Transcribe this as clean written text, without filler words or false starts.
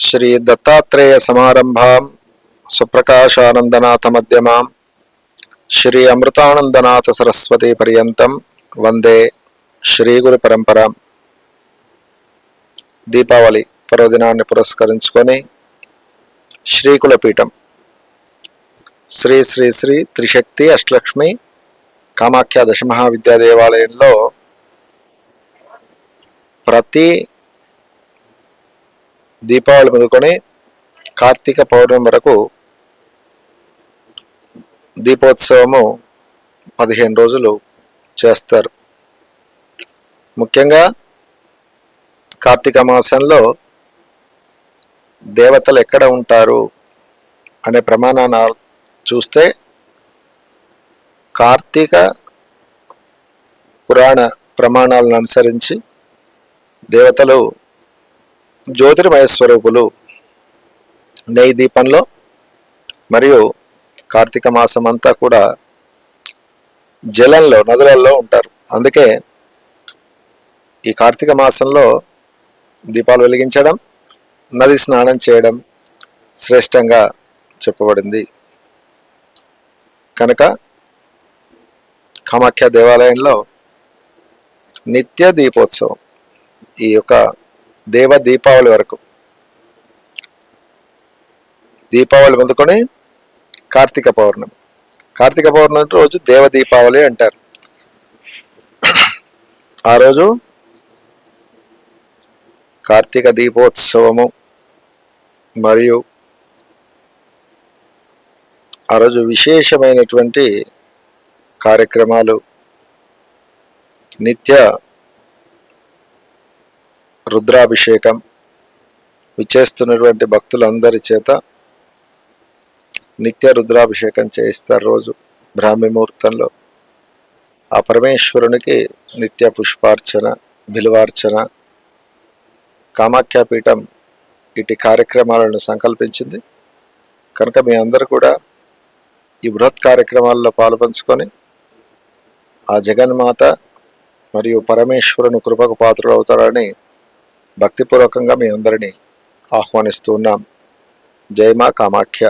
श्री दत्तात्रेय समारंभां सुप्रकाशानंदनाथ मध्यमां श्री अमृतानंदनाथ सरस्वती पर्यंतं वंदे श्री गुरु परंपरा। దీపావళి పర్వదినాన్ని పురస్కరించుకొని శ్రీకులపీఠం శ్రీ శ్రీ శ్రీ త్రిశక్తి అష్టలక్ష్మి కామాఖ్య దశమహావిద్యా దేవాలయంలో ప్రతి దీపావళి మొదలుకొని కార్తీక పౌర్ణమి వరకు దీపోత్సవము 15 రోజులు చేస్తారు. ముఖ్యంగా కార్తీక మాసంలో దేవతలు ఎక్కడ ఉంటారు అనే ప్రమాణాన్ని చూస్తే కార్తీక పురాణ ప్రమాణాలను అనుసరించి దేవతలు జ్యోతిర్మయ స్వరూపులు నెయ్యి దీపంలో మరియు కార్తీక మాసం అంతా కూడా జలంలో నదులలో ఉంటారు. అందుకే ఈ కార్తీక మాసంలో దీపాలు వెలిగించడం, నది స్నానం చేయడం శ్రేష్టంగా చెప్పబడింది. కనుక కామాఖ్య దేవాలయంలో నిత్య దీపోత్సవం ఈ యొక్క దేవ దీపావళి వరకు, దీపావళి మొదలుకొని కార్తీక పౌర్ణమి రోజు దేవ దీపావళి అంటారు. ఆ రోజు కార్తీక దీపోత్సవము మరియు ఆ రోజు విశేషమైనటువంటి కార్యక్రమాలు, నిత్య రుద్రాభిషేకం విచ్చేస్తున్నటువంటి భక్తులందరి చేత నిత్య రుద్రాభిషేకం చేయిస్తారు. రోజు బ్రాహ్మీ ముహూర్తంలో ఆ పరమేశ్వరునికి నిత్య పుష్పార్చన, బిల్వార్చన. కామాఖ్యాపీఠం ఇటు కార్యక్రమాలను సంకల్పించింది. కనుక మీ అందరూ కూడా ఈ బృహత్ కార్యక్రమాల్లో పాలుపంచుకొని ఆ జగన్మాత మరియు పరమేశ్వరుని కృపకు పాత్రలు అవుతారని భక్తిపూర్వకంగా మీ అందరినీ ఆహ్వానిస్తూ ఉన్నాం. జై మా కామాఖ్య.